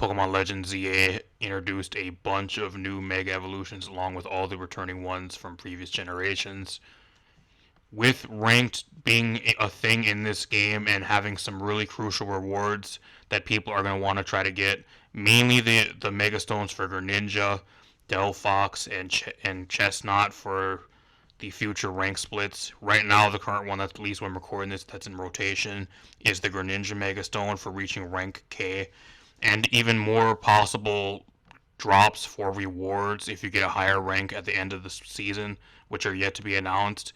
Pokemon Legends ZA introduced a bunch of new Mega Evolutions along with all the returning ones from previous generations. With ranked being a thing in this game and having some really crucial rewards that people are going to want to try to get, mainly the Mega Stones for Greninja, Delphox, and Chestnut for the future rank splits. Right now, the current one that's at least when I'm recording this that's in rotation is the Greninja Mega Stone for reaching rank K, and even more possible drops for rewards if you get a higher rank at the end of the season, which are yet to be announced.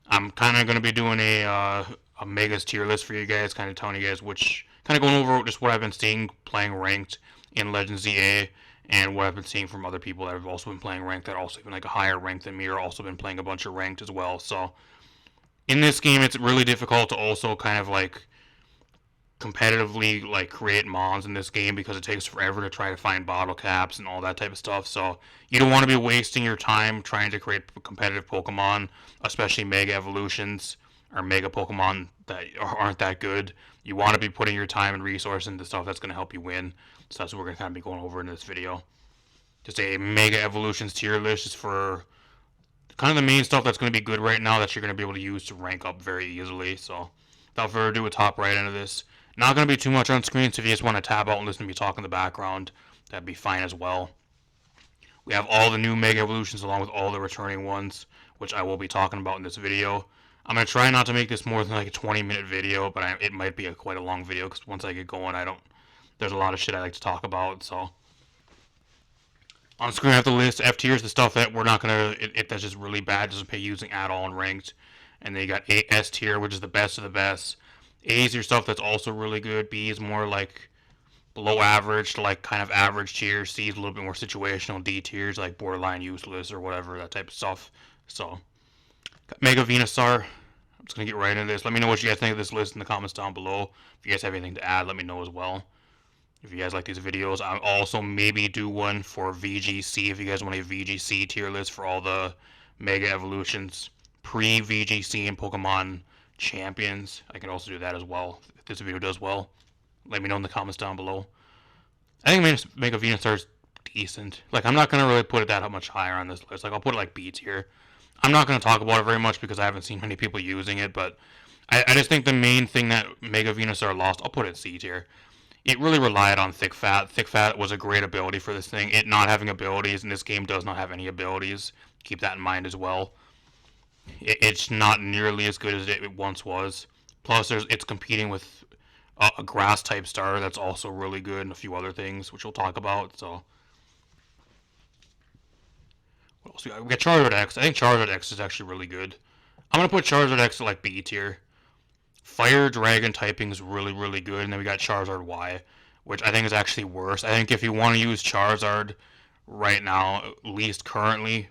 I'm kind of going to be doing a Megas tier list for you guys, kind of telling you guys which, kind of going over just what I've been seeing playing ranked in Legends ZA and what I've been seeing from other people that have also been playing ranked that are also even like a higher rank than me or also been playing a bunch of ranked as well. So in this game, it's really difficult to also kind of like competitively like create mons in this game because it takes forever to try to find bottle caps and all that type of stuff. So you don't want to be wasting your time trying to create competitive Pokemon, especially Mega Evolutions or Mega Pokemon that aren't that good. You want to be putting your time and resource into stuff that's going to help you win. So that's what we're going to kind of be going over in this video. Just a Mega Evolutions tier list is for kind of the main stuff that's going to be good right now that you're going to be able to use to rank up very easily. So without further ado, a top right end of this. Not going to be too much on screen, so if you just want to tab out and listen to me talk in the background, that'd be fine as well. We have all the new Mega Evolutions along with all the returning ones, which I will be talking about in this video. I'm going to try not to make this more than like a 20-minute video, but it might be quite a long video because once I get going, there's a lot of shit I like to talk about, so. On screen I have the list. F tier is the stuff that we're not going to, that's just really bad, doesn't pay using at all in ranked. And then you got S tier, which is the best of the best. A is your stuff that's also really good. B is more like below average to like kind of average tier. C is a little bit more situational. D tier is like borderline useless or whatever, that type of stuff. So, got Mega Venusaur. I'm just going to get right into this. Let me know what you guys think of this list in the comments down below. If you guys have anything to add, let me know as well. If you guys like these videos, I'll also maybe do one for VGC if you guys want a VGC tier list for all the Mega Evolutions pre-VGC and Pokemon Champions. I can also do that as well if this video does well. Let me know in the comments down below. I think Mega Venusaur is decent. Like, I'm not going to really put it that much higher on this list. Like, I'll put it like B tier. I'm not going to talk about it very much because I haven't seen many people using it, but I just think the main thing that Mega Venusaur lost, I'll put it C tier. It really relied on Thick Fat. Thick Fat was a great ability for this thing. It not having abilities, and this game does not have any abilities. Keep that in mind as well. It's not nearly as good as it once was. Plus, it's competing with a grass type starter that's also really good and a few other things, which we'll talk about. So, what else we got? We got Charizard X. I think Charizard X is actually really good. I'm gonna put Charizard X at like B tier. Fire Dragon typing is really, really good, and then we got Charizard Y, which I think is actually worse. I think if you want to use Charizard right now, at least currently,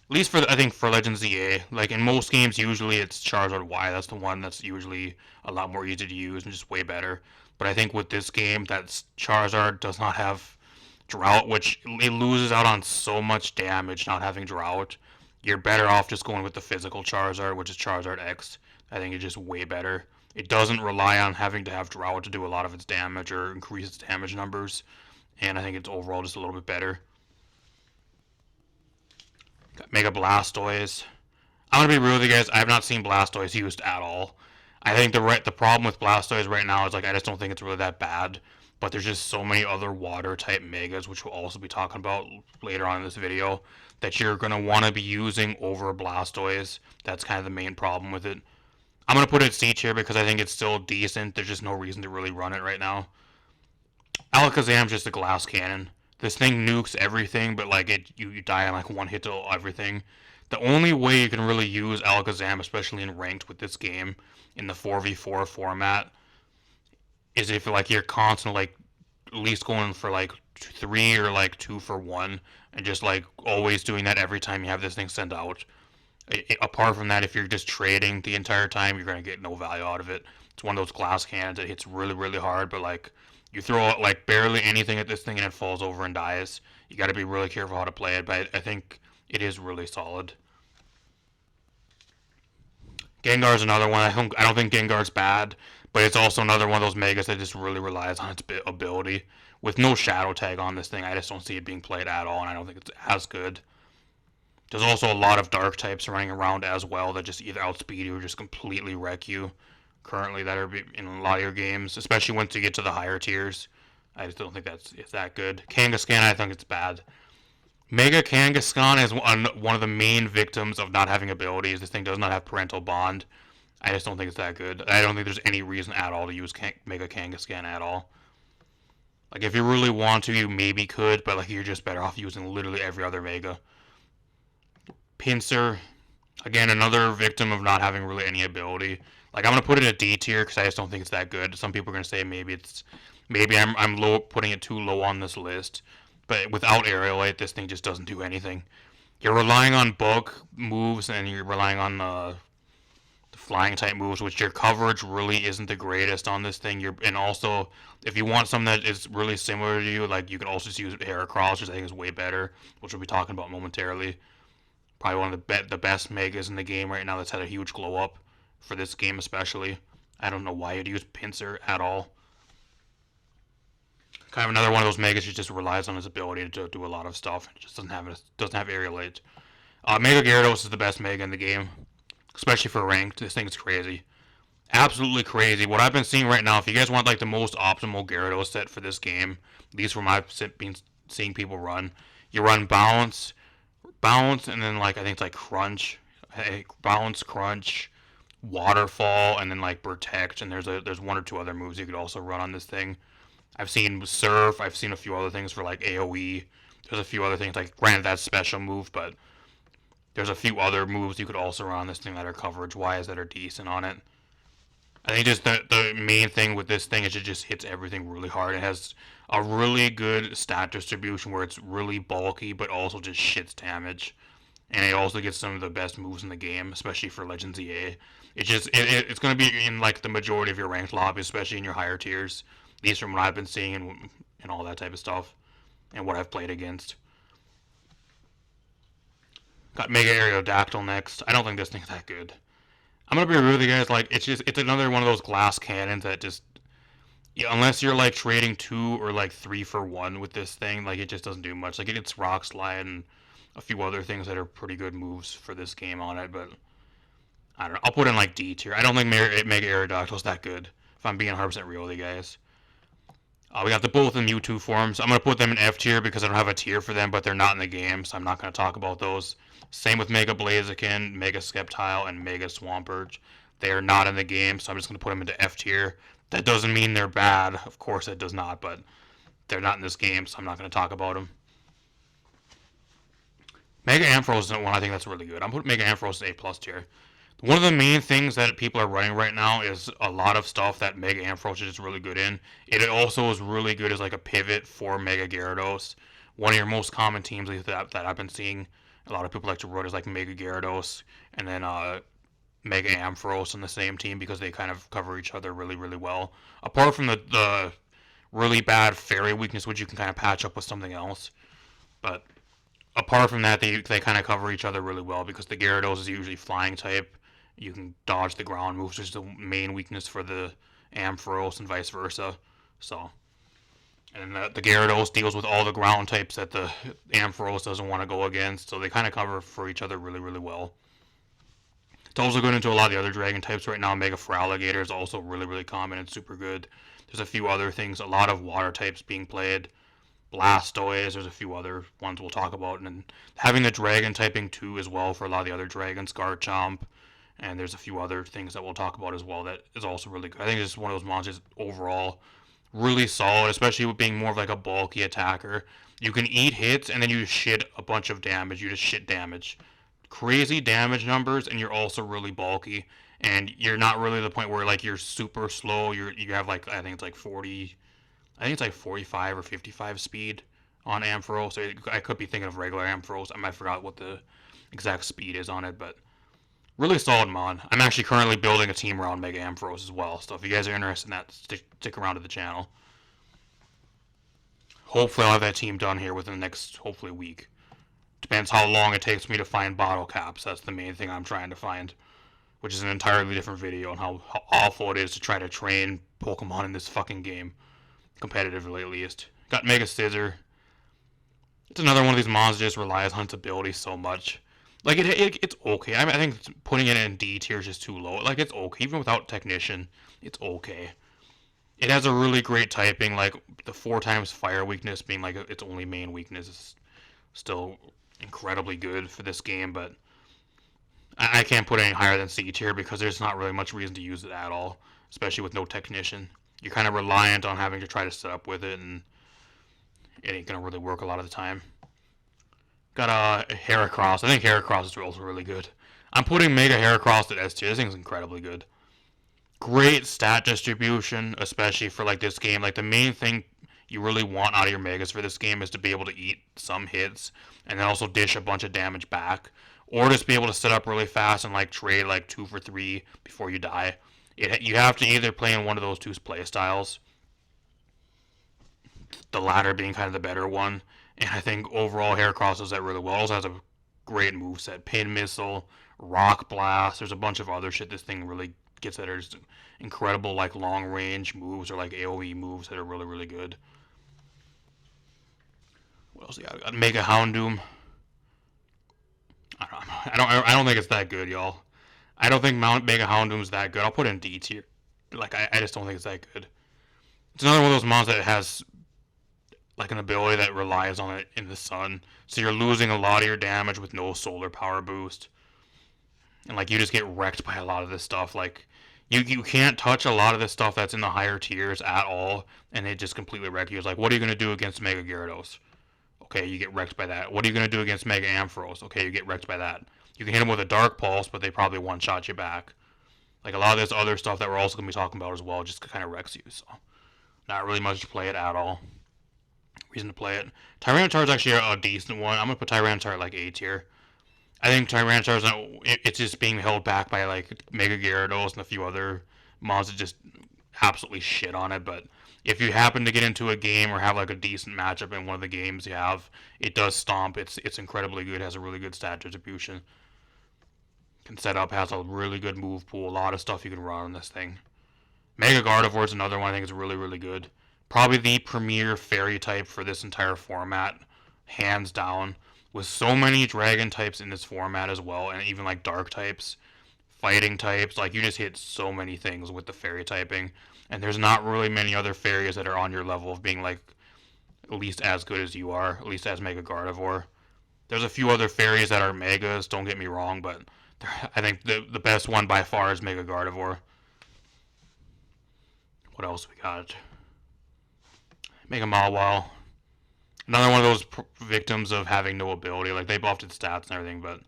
at least for I think for Legends ZA, like in most games, usually it's Charizard Y. That's the one that's usually a lot more easy to use and just way better. But I think with this game, that Charizard does not have Drought, which it loses out on so much damage not having Drought. You're better off just going with the physical Charizard, which is Charizard X. I think it's just way better. It doesn't rely on having to have Drought to do a lot of its damage or increase its damage numbers. And I think it's overall just a little bit better. Got Mega Blastoise. I'm going to be real with you guys. I have not seen Blastoise used at all. I think the problem with Blastoise right now is like I just don't think it's really that bad. But there's just so many other water type Megas, which we'll also be talking about later on in this video, that you're going to want to be using over Blastoise. That's kind of the main problem with it. I'm going to put it C tier because I think it's still decent. There's just no reason to really run it right now. Alakazam's just a glass cannon. This thing nukes everything, but like you die on like one hit to everything. The only way you can really use Alakazam, especially in ranked with this game, in the 4v4 format, is if like you're constantly like at least going for like 3 or like 2 for 1, and just like always doing that every time you have this thing sent out. Apart from that, if you're just trading the entire time, you're gonna get no value out of it. It's one of those glass cannons that hits really, really hard, but like you throw out like barely anything at this thing and it falls over and dies. You got to be really careful how to play it, but I think it is really solid. Gengar's another one. I don't think Gengar's bad, but it's also another one of those Megas that just really relies on its ability, with no shadow tag on this thing, I just don't see it being played at all, and I don't think it's as good. There's also a lot of dark types running around as well that just either outspeed you or just completely wreck you currently that are in a lot of your games, especially once you get to the higher tiers. I just don't think it's that good. Kangaskhan, I think it's bad. Mega Kangaskhan is one of the main victims of not having abilities. This thing does not have parental bond. I just don't think it's that good. I don't think there's any reason at all to use Mega Kangaskhan at all. Like, if you really want to, you maybe could, but like you're just better off using literally every other Mega. Pinsir, again, another victim of not having really any ability. Like, I'm gonna put it at D tier because I just don't think it's that good. Some people are gonna say maybe I'm low, putting it too low on this list, but without Aerialite, this thing just doesn't do anything. You're relying on bug moves and you're relying on the flying type moves, which your coverage really isn't the greatest on this thing. And also, if you want something that is really similar to you, like you can also just use Heracross, which I think is way better, which we'll be talking about momentarily. Probably one of the best megas in the game right now that's had a huge glow up for this game especially. I don't know why you'd use Pinsir at all. Kind of another one of those megas who just relies on his ability to do a lot of stuff. It just doesn't have Aerialite. Mega Gyarados is the best mega in the game, especially for ranked. This thing's crazy, absolutely crazy. What I've been seeing right now, if you guys want like the most optimal Gyarados set for this game, at least from I've been seeing people run, you run Bounce, and then like I think it's like Crunch, Bounce, Crunch, Waterfall, and then like Protect, and there's one or two other moves you could also run on this thing. I've seen Surf, I've seen a few other things for like AoE. There's a few other things, like granted that's special move, but there's a few other moves you could also run on this thing that are coverage-wise that are decent on it. I think just the main thing with this thing is it just hits everything really hard. It has a really good stat distribution where it's really bulky, but also just shits damage. And it also gets some of the best moves in the game, especially for Legends EA. It's going to be in like the majority of your ranked lobbies, especially in your higher tiers. At least from what I've been seeing and all that type of stuff, and what I've played against. Got Mega Aerodactyl next. I don't think this thing's that good. I'm gonna be real with you guys. Like, it's another one of those glass cannons that just, yeah, unless you're like trading 2 or like 3 for 1 with this thing, like it just doesn't do much. Like, it gets Rock Slide and a few other things that are pretty good moves for this game on it, but I don't know. I'll put it in like D tier. I don't think Mega Aerodactyl's that good, if I'm being 100% real with you guys. We got the both in Mewtwo forms. I'm going to put them in F tier because I don't have a tier for them, but they're not in the game, so I'm not going to talk about those. Same with Mega Blaziken, Mega Sceptile, and Mega Swampert. They are not in the game, so I'm just going to put them into F tier. That doesn't mean they're bad. Of course it does not, but they're not in this game, so I'm not going to talk about them. Mega Ampharos is one I think that's really good. I'm putting Mega Ampharos in A+ tier. One of the main things that people are running right now is a lot of stuff that Mega Ampharos is really good in. It also is really good as like a pivot for Mega Gyarados. One of your most common teams that I've been seeing a lot of people like to run is like Mega Gyarados and then Mega Ampharos in the same team because they kind of cover each other really, really well. Apart from the really bad Fairy weakness, which you can kind of patch up with something else. But apart from that, they kind of cover each other really well because the Gyarados is usually flying type. You can dodge the ground moves, which is the main weakness for the Ampharos and vice versa. So, and the Gyarados deals with all the ground types that the Ampharos doesn't want to go against, so they kind of cover for each other really, really well. It's also good into a lot of the other dragon types right now. Mega Feraligatr is also really, really common and super good. There's a few other things, a lot of water types being played. Blastoise, there's a few other ones we'll talk about, and then having the dragon typing too as well for a lot of the other dragons, Garchomp. And there's a few other things that we'll talk about as well that is also really good. I think it's one of those monsters overall really solid, especially with being more of like a bulky attacker. You can eat hits and then you shit a bunch of damage. You just shit damage. Crazy damage numbers, and you're also really bulky. And you're not really the point where like you're super slow. You have like I think it's like 45 or 55 speed on Ampharos. I could be thinking of regular Ampharos. I forgot what the exact speed is on it, but really solid mod. I'm actually currently building a team around Mega Ampharos as well, so if you guys are interested in that, stick around to the channel. Hopefully I'll have that team done here within the next, hopefully, week. Depends how long it takes me to find bottle caps. That's the main thing I'm trying to find, which is an entirely different video on how awful it is to try to train Pokemon in this fucking game, competitively at least. Got Mega Scissor. It's another one of these mons that just relies on its ability so much. Like it's okay. I think putting it in D tier is just too low. Like it's okay even without Technician. It's okay. It has a really great typing. Like the 4 times fire weakness being like its only main weakness is still incredibly good for this game. But I can't put it any higher than C tier because there's not really much reason to use it at all, especially with no Technician. You're kind of reliant on having to try to set up with it, and it ain't gonna really work a lot of the time. Got a Heracross. I think Heracross is also really good. I'm putting Mega Heracross at S tier. This thing's incredibly good. Great stat distribution, especially for like this game. Like the main thing you really want out of your Megas for this game is to be able to eat some hits and then also dish a bunch of damage back, or just be able to set up really fast and like trade like 2 for 3 before you die. You have to either play in one of those two play styles, the latter being kind of the better one. And I think overall Heracross does that really well. It also has a great moveset. Pin Missile, Rock Blast. There's a bunch of other shit this thing really gets that are just incredible like long range moves or like AoE moves that are really, really good. What else we got? Mega Houndoom. I don't think it's that good, y'all. I don't think Mega Houndoom's that good. I'll put it in D tier. Like I just don't think it's that good. It's another one of those mons that has like an ability that relies on it in the sun. So you're losing a lot of your damage with no solar power boost. And like you just get wrecked by a lot of this stuff. Like you can't touch a lot of this stuff that's in the higher tiers at all, and it just completely wrecks you. It's like, what are you gonna do against Mega Gyarados? Okay, you get wrecked by that. What are you gonna do against Mega Ampharos? Okay, you get wrecked by that. You can hit them with a Dark Pulse, but they probably one shot you back. Like a lot of this other stuff that we're also gonna be talking about as well just kind of wrecks you. So not really much to play it at all. Reason to play it. Tyranitar is actually a decent one. I'm gonna put Tyranitar at like A tier. I think Tyranitar it's just being held back by like Mega Gyarados and a few other mons that just absolutely shit on it. But if you happen to get into a game or have like a decent matchup in one of the games you have, it does stomp. It's incredibly good. It has a really good stat distribution. Can set up. Has a really good move pool. A lot of stuff you can run on this thing. Mega Gardevoir is another one I think is really, really good. Probably the premier fairy type for this entire format, hands down. With so many dragon types in this format as well, and even like dark types, fighting types, like you just hit so many things with the fairy typing. And there's not really many other fairies that are on your level of being like at least as good as you are, at least as Mega Gardevoir. There's a few other fairies that are megas, don't get me wrong, but I think the best one by far is Mega Gardevoir. What else we got? Mega Mawile. Another one of those victims of having no ability. Like, they buffed its stats and everything, but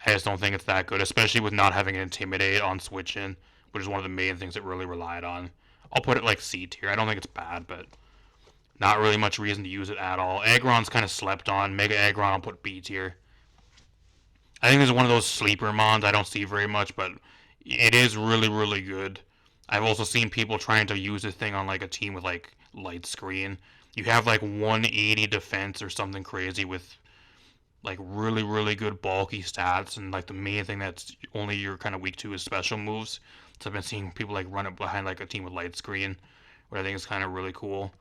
I just don't think it's that good, especially with not having an Intimidate on Switch In, which is one of the main things it really relied on. I'll put it like C tier. I don't think it's bad, but not really much reason to use it at all. Aggron's kind of slept on. Mega Aggron, I'll put B tier. I think this is one of those sleeper mons I don't see very much, but it is really, really good. I've also seen people trying to use this thing on like a team with like light screen. You have like 180 defense or something crazy with like really, really good bulky stats, and like the main thing that's only you're kind of weak to is special moves. So I've been seeing people like run it behind like a team with light screen, which I think is kind of really cool.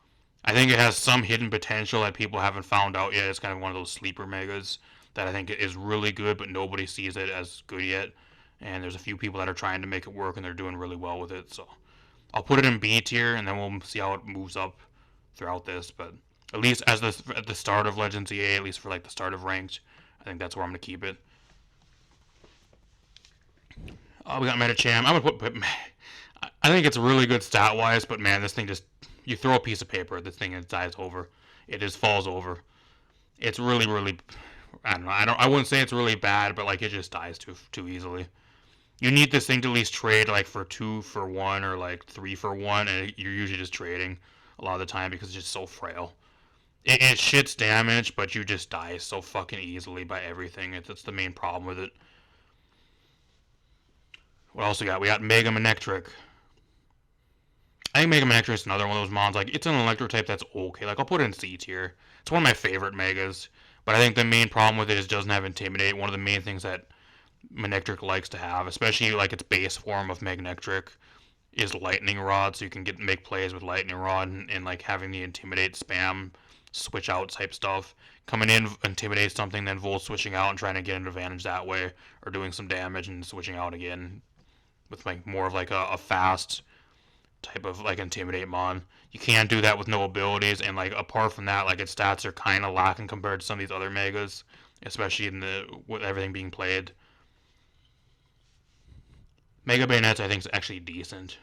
I think it has some hidden potential that people haven't found out yet. It's kind of one of those sleeper megas that I think is really good, but nobody sees it as good yet. And there's a few people that are trying to make it work, and they're doing really well with it. So I'll put it in B tier, and then we'll see how it moves up throughout this. But at least at the start of Legends EA, at least for like the start of ranked, I think that's where I'm gonna keep it. We got Metacham. I'm gonna put. I think it's really good stat wise, but man, this thing just you throw a piece of paper at this thing and it dies over. It just falls over. It's really, really. I don't know. I wouldn't say it's really bad, but like it just dies too easily. You need this thing to at least trade like for 2 for 1 or like 3 for 1, and you're usually just trading a lot of the time because it's just so frail. It shits damage, but you just die so fucking easily by everything. That's the main problem with it. What else we got? We got Mega Manectric. I think Mega Manectric is another one of those mons. Like, it's an electro type that's okay. Like, I'll put it in C tier. It's one of my favorite megas. But I think the main problem with it is it doesn't have Intimidate. One of the main things that Manectric likes to have, especially like its base form of Manectric, is Lightning Rod, so you can make plays with Lightning Rod and like having the Intimidate spam switch out type stuff. Coming in, intimidate something, then Volt switching out and trying to get an advantage that way, or doing some damage and switching out again with like more of like a fast type of like intimidate mon. You can't do that with no abilities, and like apart from that, like its stats are kind of lacking compared to some of these other megas, especially in the with everything being played. Mega Bayonets I think is actually decent.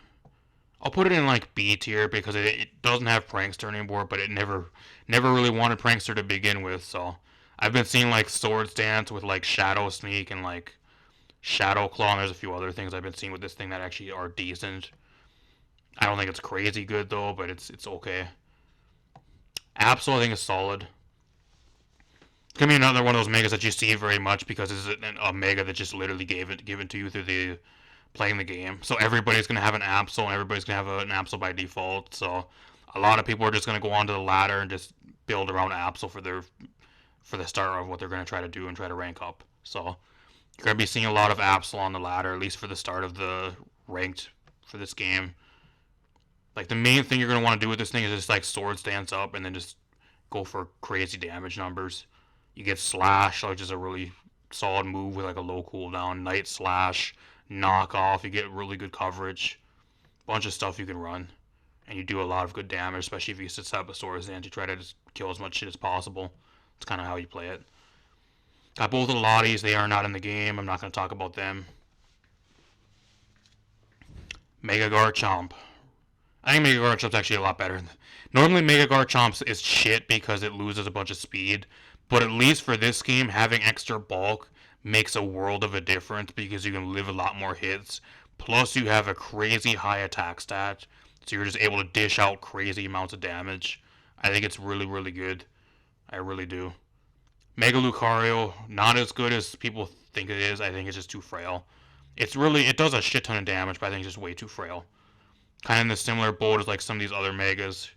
I'll put it in like B tier because it doesn't have Prankster anymore, but it never really wanted Prankster to begin with. So I've been seeing like Swords Dance with like Shadow Sneak and like Shadow Claw, and there's a few other things I've been seeing with this thing that actually are decent. I don't think it's crazy good though, but it's okay. Absol I think is solid. It's gonna be another one of those megas that you see very much because it's a mega that just literally given to you through the playing the game. So everybody's gonna have an Absol and everybody's gonna have an Absol by default. So a lot of people are just gonna go onto the ladder and just build around Absol for the start of what they're gonna try to do and try to rank up. So you're gonna be seeing a lot of Absol on the ladder, at least for the start of the ranked for this game. Like the main thing you're gonna want to do with this thing is just like Swords Dance up and then just go for crazy damage numbers. You get Slash, which is a really solid move with like a low cooldown. Night Slash, Knock Off, you get really good coverage. Bunch of stuff you can run. And you do a lot of good damage, especially if you set up a Swords Dance. You try to just kill as much shit as possible. It's kind of how you play it. Got both of the Lotties, they are not in the game. I'm not going to talk about them. Mega Garchomp. I think Mega Garchomp's actually a lot better. Normally Mega Garchomp is shit because it loses a bunch of speed, but at least for this game, having extra bulk makes a world of a difference because you can live a lot more hits. Plus you have a crazy high attack stat, so you're just able to dish out crazy amounts of damage. I think it's really, really good. I really do. Mega Lucario, not as good as people think it is. I think it's just too frail. It does a shit ton of damage, but I think it's just way too frail. Kind of in the similar boat as like some of these other megas.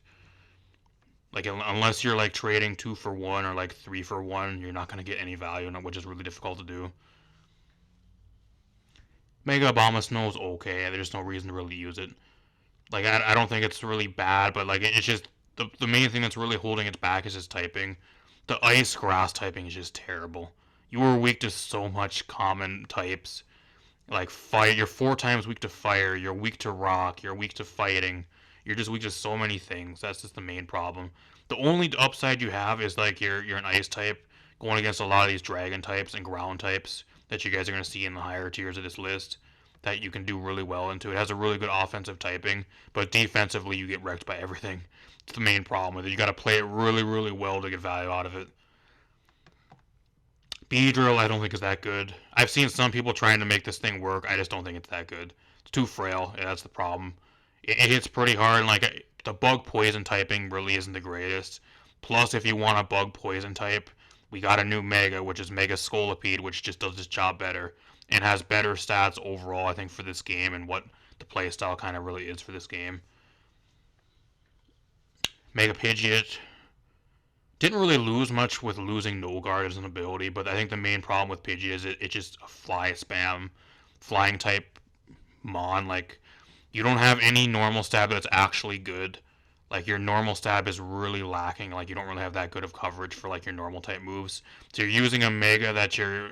Like unless you're like trading 2 for 1 or like 3 for 1, you're not gonna get any value in it, which is really difficult to do. Mega Abomasnow is okay. There's no reason to really use it. Like I don't think it's really bad, but like it's just the main thing that's really holding it back is just typing. The Ice Grass typing is just terrible. You are weak to so much common types. Like fire, you're 4 times weak to fire. You're weak to rock. You're weak to fighting. You're just weak to so many things. That's just the main problem. The only upside you have is like you're an ice type going against a lot of these dragon types and ground types that you guys are going to see in the higher tiers of this list that you can do really well into. It has a really good offensive typing, but defensively you get wrecked by everything. It's the main problem with it. You got to play it really, really well to get value out of it. Beedrill I don't think is that good. I've seen some people trying to make this thing work. I just don't think it's that good. It's too frail. Yeah, that's the problem. It hits pretty hard. And like the bug poison typing really isn't the greatest. Plus, if you want a bug poison type, we got a new Mega, which is Mega Scolipede, which just does this job better and has better stats overall, I think, for this game and what the playstyle kind of really is for this game. Mega Pidgeot didn't really lose much with losing No Guard as an ability, but I think the main problem with Pidgey is it's just a fly spam, flying type mon. Like, you don't have any normal stab that's actually good. Like, your normal stab is really lacking. Like, you don't really have that good of coverage for, like, your normal type moves. So you're using a Mega that you're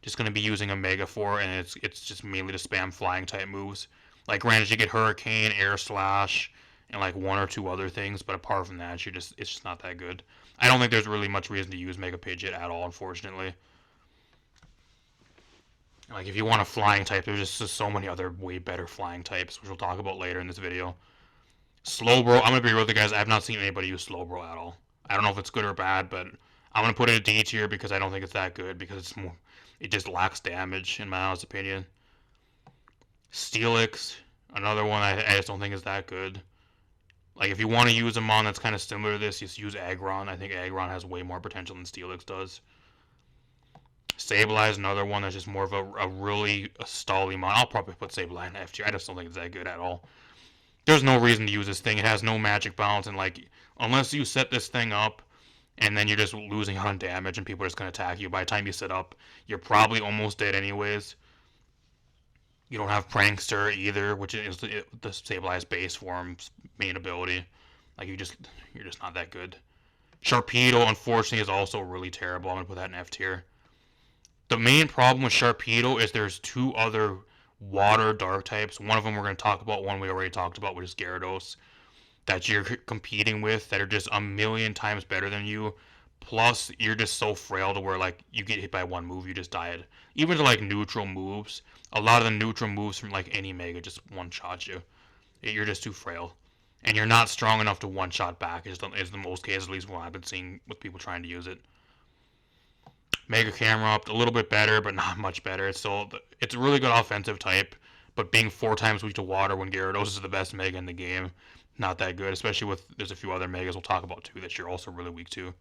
just going to be using a Mega for, and it's just mainly to spam flying type moves. Like, granted, you get Hurricane, Air Slash, and, like, 1 or 2 other things, but apart from that, it's just not that good. I don't think there's really much reason to use Mega Pidgeot at all, unfortunately. Like, if you want a flying type, there's just so many other way better flying types, which we'll talk about later in this video. Slowbro, I'm going to be real with you guys, I have not seen anybody use Slowbro at all. I don't know if it's good or bad, but I'm going to put it in D tier because I don't think it's that good, because it just lacks damage, in my honest opinion. Steelix, another one I just don't think is that good. Like, if you want to use a mon that's kind of similar to this, just use Aggron. I think Aggron has way more potential than Steelix does. Sableye is another one that's just more of a really stally mon. I'll probably put Sableye in F tier. I just don't think it's that good at all. There's no reason to use this thing. It has no magic bounce, and like, unless you set this thing up, and then you're just losing on damage, and people are just going to attack you. By the time you set up, you're probably almost dead anyways. You don't have Prankster either, which is the stabilized base form's main ability. Like you're just not that good. Sharpedo, unfortunately, is also really terrible. I'm gonna put that in F tier. The main problem with Sharpedo is there's two other water dark types. One of them we're gonna talk about. One we already talked about, which is Gyarados, that you're competing with that are just a million times better than you. Plus, you're just so frail to where like you get hit by one move, you just died. Even to like neutral moves, a lot of the neutral moves from like any Mega just one shot you. You're just too frail, and you're not strong enough to one shot back. Is the most cases, at least what I've been seeing with people trying to use it. Mega Camera up a little bit better, but not much better. It's a really good offensive type, but being 4 times weak to water when Gyarados is the best Mega in the game, not that good. Especially with there's a few other Megas we'll talk about too that you're also really weak to.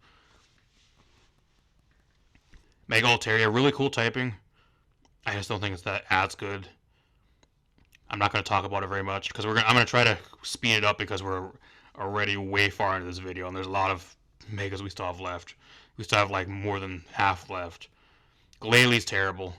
Mega Altaria, really cool typing. I just don't think it's that as good. I'm not going to talk about it very much because I'm going to try to speed it up because we're already way far into this video and there's a lot of Megas we still have left. We still have like more than half left. Glalie terrible.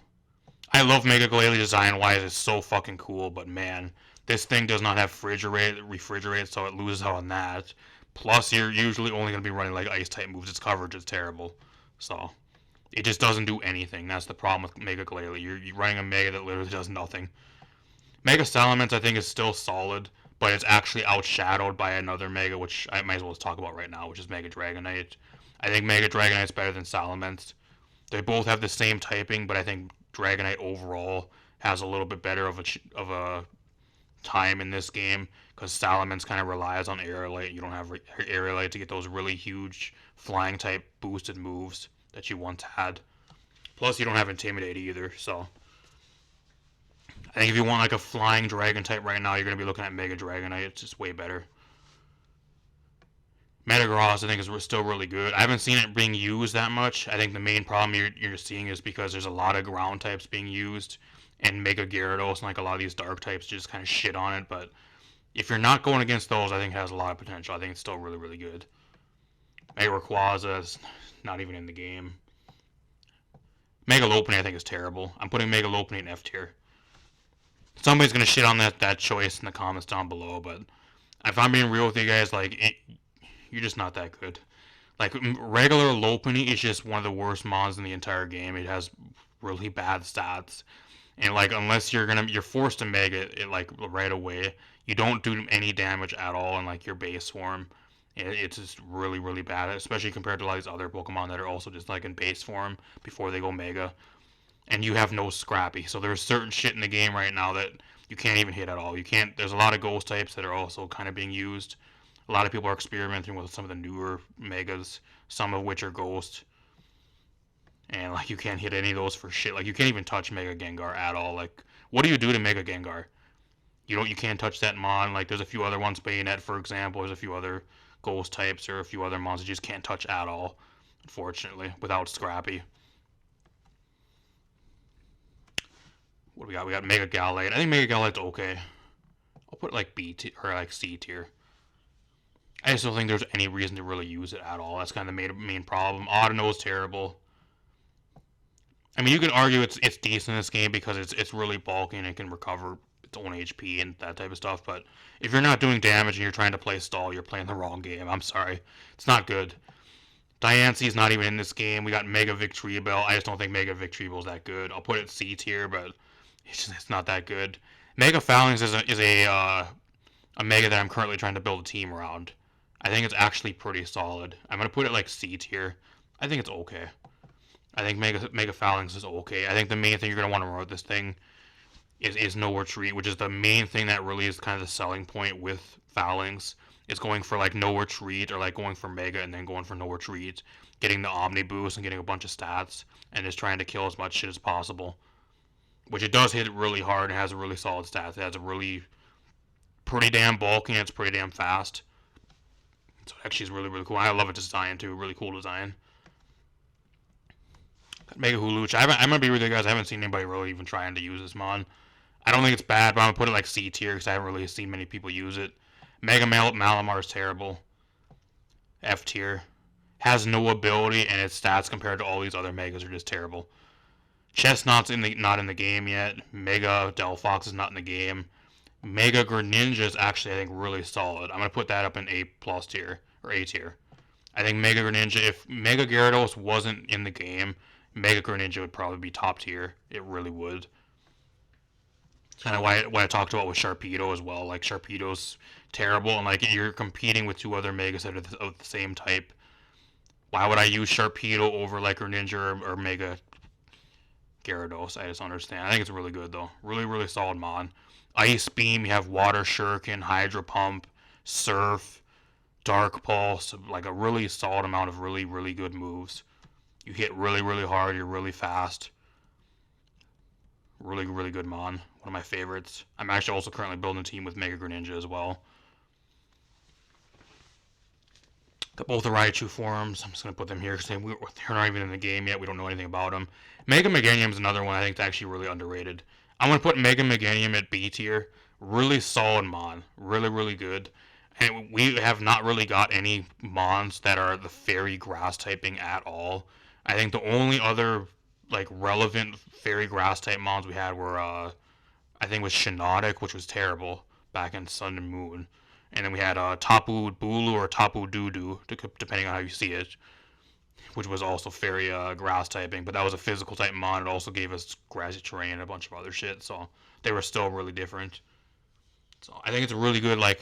I love Mega Glalie design wise, it's so fucking cool, but man, this thing does not have refrigerate, so it loses out on that. Plus, you're usually only going to be running like ice type moves. Its coverage is terrible. So, it just doesn't do anything. That's the problem with Mega Glalie. You're running a Mega that literally does nothing. Mega Salamence, I think, is still solid, but it's actually outshadowed by another Mega, which I might as well talk about right now, which is Mega Dragonite. I think Mega Dragonite's better than Salamence. They both have the same typing, but I think Dragonite overall has a little bit better of a time in this game because Salamence kind of relies on Aerolite. You don't have Aerolite to get those really huge flying type boosted moves that you once had. Plus, you don't have Intimidate either, so I think if you want like a flying dragon type right now, you're going to be looking at Mega Dragonite. It's just way better. Metagross, I think, is still really good. I haven't seen it being used that much. I think the main problem you're seeing is because there's a lot of ground types being used, and Mega Gyarados and like a lot of these dark types just kind of shit on it. But if you're not going against those, I think it has a lot of potential. I think it's still really, really good. Mega Rayquaza is not even in the game. Mega Lopunny, I think, is terrible. I'm putting Mega Lopunny in F tier. Somebody's gonna shit on that choice in the comments down below, but if I'm being real with you guys, like you're just not that good. Like regular Lopunny is just one of the worst mons in the entire game. It has really bad stats, and like unless you're forced to Mega it like right away, you don't do any damage at all in like your base form. It's just really, really bad, especially compared to a lot of these other Pokemon that are also just like in base form before they go Mega. And you have no Scrappy, so there's certain shit in the game right now that you can't even hit at all. You can't. There's a lot of Ghost types that are also kind of being used. A lot of people are experimenting with some of the newer Megas, some of which are Ghost. And like you can't hit any of those for shit. Like you can't even touch Mega Gengar at all. Like what do you do to Mega Gengar? You can't touch that mon. Like there's a few other ones, Bayonet for example. There's a few other Ghost types or a few other mons you just can't touch at all. Unfortunately, without Scrappy. What do we got? We got Mega Gallade. I think Mega Gallade's okay. I'll put like B tier or like C tier. I just don't think there's any reason to really use it at all. That's kind of the main problem. Audino's terrible. I mean, you can argue it's decent in this game because it's really bulky and it can recover its own HP and that type of stuff. But if you're not doing damage and you're trying to play stall, you're playing the wrong game. I'm sorry, it's not good. Diancie's not even in this game. We got Mega Victreebel. I just don't think Mega Victreebel's that good. I'll put it C tier, but it's not that good. Mega Phalanx is a Mega that I'm currently trying to build a team around. I think it's actually pretty solid. I'm gonna put it like C tier. I think it's okay. I think Mega Phalanx is okay. I think the main thing you're gonna want to run with this thing is no retreat, which is the main thing that really is kind of the selling point with Phalanx. Is going for like no retreat or like going for Mega and then going for no retreat, getting the Omni boost and getting a bunch of stats and just trying to kill as much shit as possible. Which it does hit really hard and has a really solid stats. It has a really pretty damn bulky and it's pretty damn fast. So it actually is really, really cool. I love its design too. Really cool design. Mega Huluch. I'm gonna be with you guys. I haven't seen anybody really even trying to use this mon. I don't think it's bad, but I'm gonna put it like C tier because I haven't really seen many people use it. Mega Malamar is terrible. F tier. Has no ability and its stats compared to all these other Megas are just terrible. Chestnut's not in the game yet. Mega Delphox is not in the game. Mega Greninja is actually, I think, really solid. I'm gonna put that up in A plus tier or A tier. I think Mega Greninja, if Mega Gyarados wasn't in the game, Mega Greninja would probably be top tier. It really would. It's kind of why I talked about with Sharpedo as well. Like Sharpedo's terrible, and like you're competing with two other Megas that are of the same type. Why would I use Sharpedo over like Greninja or Mega Gyarados? I just don't understand. I think it's really good though. Really solid mon. Ice Beam, you have Water Shuriken, Hydro Pump, Surf, Dark Pulse, like a really solid amount of really good moves. You hit really hard, you're really fast. Really good mon. One of my favorites. I'm actually also currently building a team with Mega Greninja as well. Got both the Raichu forms. I'm just going to put them here because they're not even in the game yet. We don't know anything about them. Mega Meganium is another one I think is actually really underrated. I'm going to put Mega Meganium at B tier. Really solid mon. Really good. And we have not really got any mons that are the fairy grass typing at all. I think the only other like relevant fairy grass type mons we had were I think was Shiinotic, which was terrible back in Sun and Moon. And then we had Tapu Bulu or Tapu Dudu, depending on how you see it, which was also fairy grass typing, but that was a physical type mon. It also gave us grassy terrain and a bunch of other shit, so they were still really different. So I think it's really good, like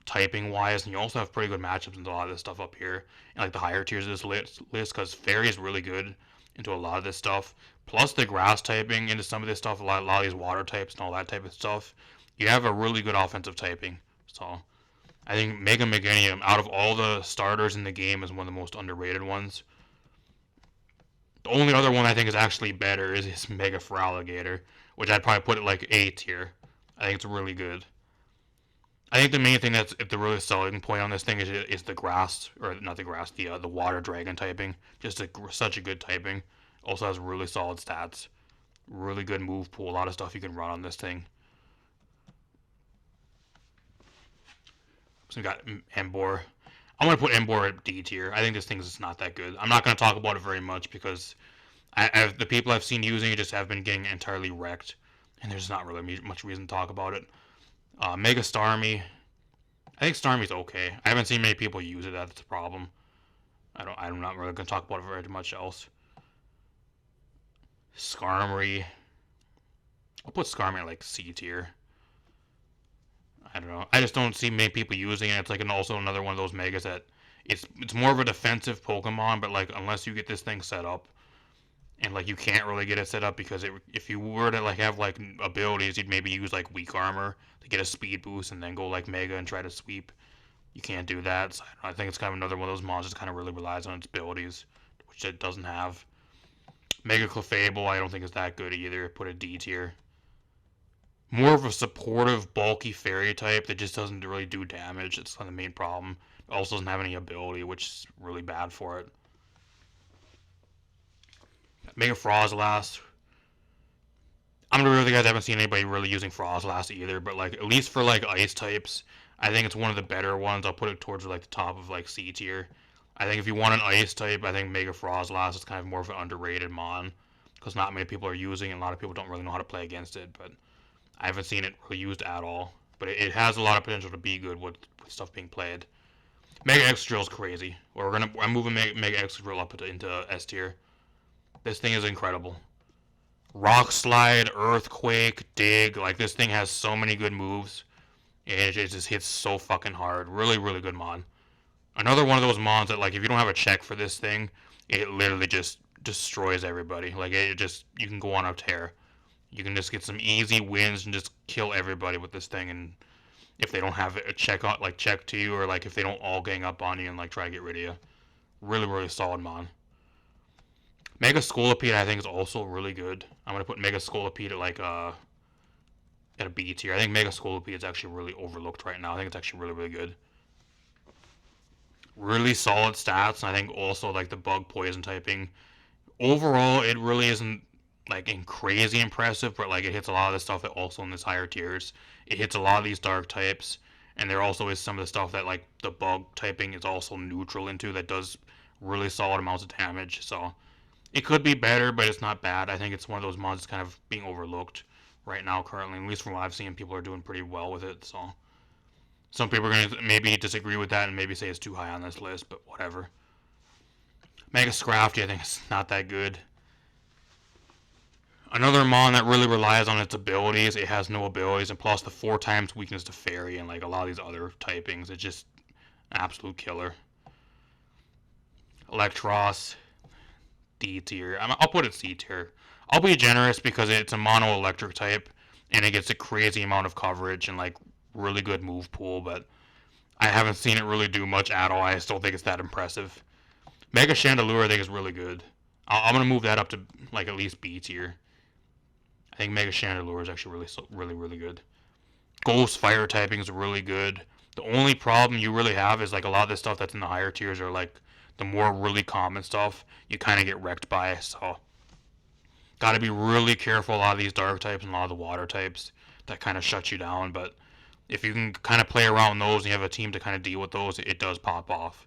typing wise, and you also have pretty good matchups into a lot of this stuff up here, and like the higher tiers of this list, because fairy is really good into a lot of this stuff. Plus the grass typing into some of this stuff, a lot of these water types and all that type of stuff. You have a really good offensive typing, so. I think Mega Meganium, out of all the starters in the game, is one of the most underrated ones. The only other one I think is actually better is Mega Feraligatr, which I'd probably put it like A tier. I think it's really good. I think the main thing that's the really selling point on this thing is the grass, or not the grass, the water dragon typing. Just such a good typing. Also has really solid stats. Really good move pool. A lot of stuff you can run on this thing. So we got Emboar. I'm going to put Emboar at D tier. I think this thing is just not that good. I'm not going to talk about it very much because the people I've seen using it just have been getting entirely wrecked. And there's not really much reason to talk about it. Mega Starmie. I think Starmie's okay. I haven't seen many people use it. That's the problem. I'm not really going to talk about it very much else. Skarmory. I'll put Skarmory at like C tier. I don't know. I just don't see many people using it. It's like also another one of those megas that it's more of a defensive Pokemon, but like unless you get this thing set up, and like you can't really get it set up because if you were to like have like abilities, you'd maybe use like weak armor to get a speed boost and then go like mega and try to sweep. You can't do that. So I think it's kind of another one of those monsters that kind of really relies on its abilities, which it doesn't have. Mega Clefable, I don't think is that good either. Put a D tier. More of a supportive, bulky fairy type that just doesn't really do damage. It's not the main problem. It also doesn't have any ability, which is really bad for it. Mega Frozlass. I'm gonna be real, guys. I haven't seen anybody really using Frozlass either, but like at least for like ice types, I think it's one of the better ones. I'll put it towards like the top of like C tier. I think if you want an ice type, I think Mega Frozlass is kind of more of an underrated mon because not many people are using it. And a lot of people don't really know how to play against it, but I haven't seen it really used at all, but it has a lot of potential to be good with stuff being played. Mega Excadrill is crazy. I'm moving Mega Excadrill up into S tier. This thing is incredible. Rock Slide, Earthquake, Dig. Like this thing has so many good moves. It just hits so fucking hard. Really good mon. Another one of those mons that like if you don't have a check for this thing, it literally just destroys everybody. Like you can go on a tear. You can just get some easy wins and just kill everybody with this thing. And if they don't have a check to you, or like if they don't all gang up on you and like try to get rid of you, really solid mon. Mega Scolipede I think is also really good. I'm gonna put Mega Scolipede at like at a B tier. I think Mega Scolipede is actually really overlooked right now. I think it's actually really good. Really solid stats, and I think also like the bug poison typing. Overall, it really isn't like crazy impressive, but like it hits a lot of the stuff that also in this higher tiers. It hits a lot of these dark types, and there also is some of the stuff that like the bug typing is also neutral into that does really solid amounts of damage. So It could be better, but it's not bad. I think it's one of those mods that's kind of being overlooked right now currently. At least from what I've seen, people are doing pretty well with it. So some people are going to maybe disagree with that and maybe say it's too high on this list, but whatever. Mega Scrafty, I think it's not that good. Another mon that really relies on its abilities, it has no abilities, and plus the 4 times weakness to fairy and like a lot of these other typings, it's just an absolute killer. Electros, D tier. I'll put it C tier. I'll be generous because it's a mono electric type and it gets a crazy amount of coverage and like really good move pool, but I haven't seen it really do much at all. I still think it's that impressive. Mega Chandelure I think is really good. I'm gonna move that up to like at least B tier. I think Mega Chandelure is actually really good. Ghost Fire typing is really good. The only problem you really have is like a lot of the stuff that's in the higher tiers are like the more really common stuff you kind of get wrecked by. So got to be really careful. A lot of these dark types and a lot of the water types that kind of shut you down. But if you can kind of play around those and you have a team to kind of deal with those, it does pop off.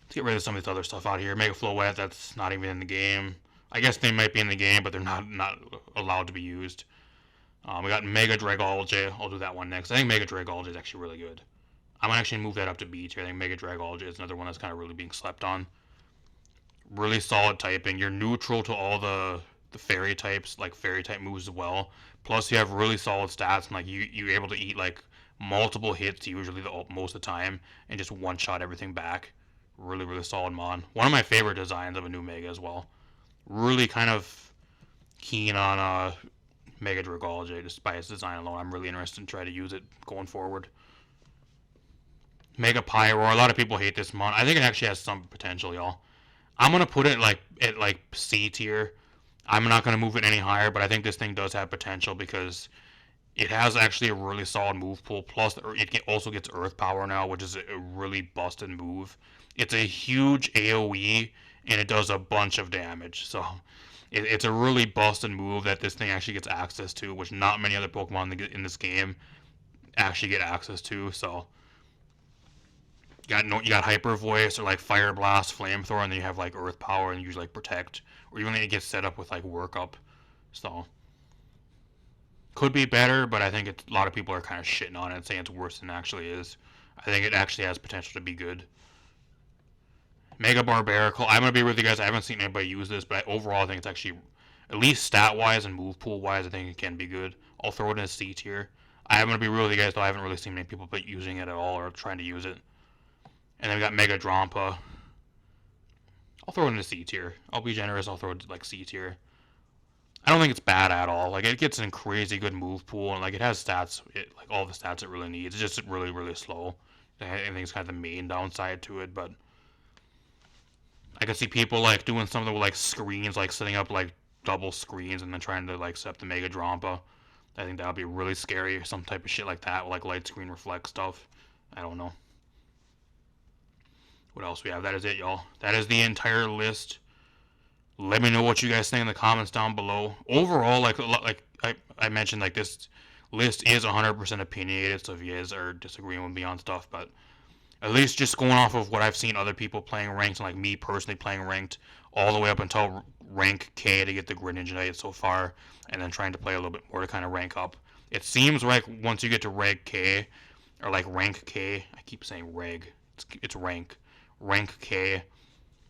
Let's get rid of some of this other stuff out here. Mega Floette, that's not even in the game. I guess they might be in the game, but they're not allowed to be used. We got Mega Dragology. I'll do that one next. I think Mega Dragology is actually really good. I'm going to actually move that up to B tier. I think Mega Dragology is another one that's kind of really being slept on. Really solid typing. You're neutral to all the fairy types, like fairy type moves as well. Plus you have really solid stats and like you're able to eat like multiple hits usually most of the time and just one shot everything back. Really solid mon. One of my favorite designs of a new Mega as well. Really kind of keen on Mega Dragology just by its design alone. I'm really interested in trying to use it going forward. Mega Pyro. A lot of people hate this mon. I think it actually has some potential, y'all. I'm gonna put it like at like C tier. I'm not gonna move it any higher, but I think this thing does have potential because it has actually a really solid move pool. Plus, it also gets Earth Power now, which is a really busted move. It's a huge AOE and it does a bunch of damage. So it's a really busted move that this thing actually gets access to, which not many other Pokemon in this game actually get access to. So you got Hyper Voice or like Fire Blast, Flamethrower, and then you have like Earth Power and you like Protect, or even it gets set up with like Work Up. So could be better, but I think a lot of people are kind of shitting on it and saying it's worse than it actually is. I think it actually has potential to be good. Mega Barbarical. I'm gonna be with you guys. I haven't seen anybody use this, but overall I think it's actually, at least stat wise and move pool wise, I think it can be good. I'll throw it in a C tier. I'm gonna be real with you guys though. I haven't really seen many people using it at all or trying to use it. And then we got Mega Drampa. I'll throw it in a C tier. I'll be generous. I'll throw it like C tier. I don't think it's bad at all. Like it gets in crazy good move pool and like it has stats, like all the stats it really needs. It's just really slow. I think it's kind of the main downside to it, but I can see people like doing something with like screens, like setting up like double screens and then trying to like set up the Mega Drampa. I think that would be really scary. Some type of shit like that, like light screen reflect stuff. I don't know. What else we have? That is it, y'all. That is the entire list. Let me know what you guys think in the comments down below. Overall, like I mentioned, like this list is 100% opinionated, so if you guys are disagreeing with me on stuff, but at least just going off of what I've seen other people playing ranked, and like me personally playing ranked, all the way up until rank K to get the Greninja so far, and then trying to play a little bit more to kind of rank up. It seems like once you get to rank K, or like rank K, I keep saying reg, it's rank K,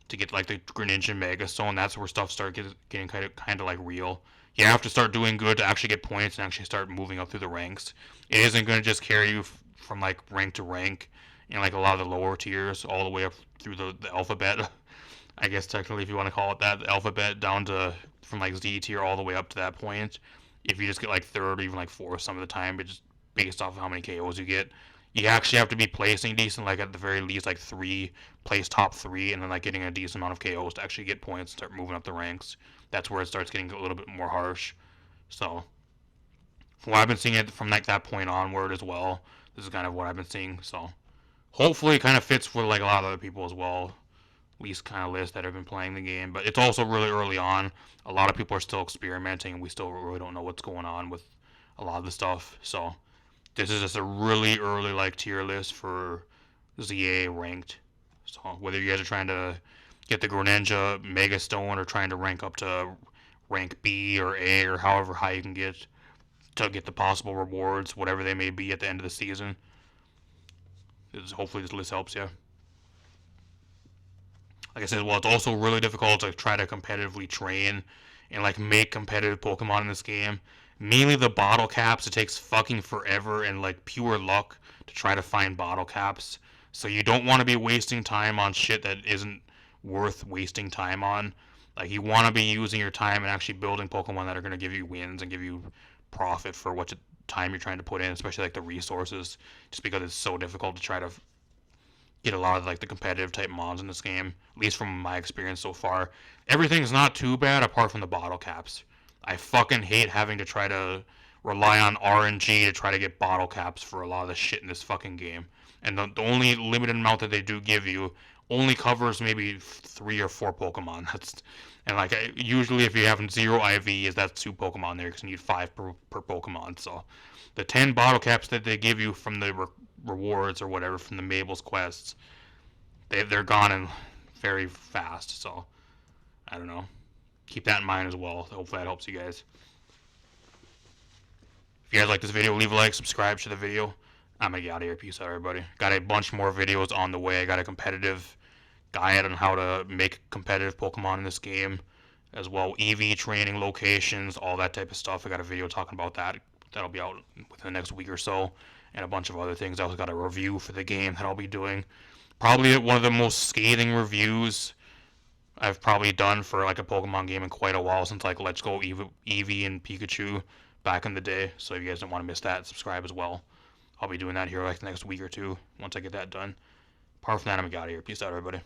to get like the Greninja Mega Stone. That's where stuff starts getting kind of like real. You have to start doing good to actually get points and actually start moving up through the ranks. It isn't going to just carry you from like rank to rank in like a lot of the lower tiers all the way up through the alphabet. I guess technically, if you want to call it that, the alphabet down to from like Z tier all the way up to that point. If you just get like third or even like fourth some of the time, but just based off of how many KOs you get, you actually have to be placing decent, like at the very least like place top 3, and then like getting a decent amount of KOs to actually get points and start moving up the ranks. That's where it starts getting a little bit more harsh. So from what I've been seeing it from like that point onward as well, this is kind of what I've been seeing. So hopefully it kind of fits for like a lot of other people as well, at least kind of lists that have been playing the game. But it's also really early on. A lot of people are still experimenting, and we still really don't know what's going on with a lot of the stuff. So this is just a really early like tier list for ZA ranked. So whether you guys are trying to get the Greninja Mega Stone or trying to rank up to rank B or A or however high you can get to get the possible rewards, whatever they may be at the end of the season, hopefully this list helps you. Like I said, well, it's also really difficult to try to competitively train and like make competitive Pokemon in this game. Mainly the bottle caps, it takes fucking forever and like pure luck to try to find bottle caps. So you don't want to be wasting time on shit that isn't worth wasting time on. Like you want to be using your time and actually building Pokemon that are going to give you wins and give you profit for what time you're trying to put in, especially like the resources, just because it's so difficult to try to get a lot of like the competitive type mons in this game, at least from my experience so far. Everything's not too bad apart from the bottle caps. I fucking hate having to try to rely on RNG to try to get bottle caps for a lot of the shit in this fucking game. And the only limited amount that they do give you only covers maybe 3 or 4 Pokemon. That's and like usually if you have 0 IVs, that's 2 Pokemon there because you need 5 per Pokemon. So the 10 bottle caps that they give you from the rewards or whatever from the Mabel's quests, they're gone and very fast. So I don't know. Keep that in mind as well. Hopefully that helps you guys. If you guys like this video, leave a like, subscribe to the video. I'm gonna get out of here. Peace out, everybody. Got a bunch more videos on the way. I got a competitive guide on how to make competitive Pokemon in this game, as well EV training locations, all that type of stuff. I got a video talking about that. That'll be out within the next week or so, and a bunch of other things. I also got a review for the game that I'll be doing. Probably one of the most scathing reviews I've probably done for like a Pokemon game in quite a while, since like Let's Go Eevee and Pikachu back in the day. So if you guys don't want to miss that, subscribe as well. I'll be doing that here like the next week or two once I get that done. Apart from that, I'm gonna get out of here. Peace out, everybody.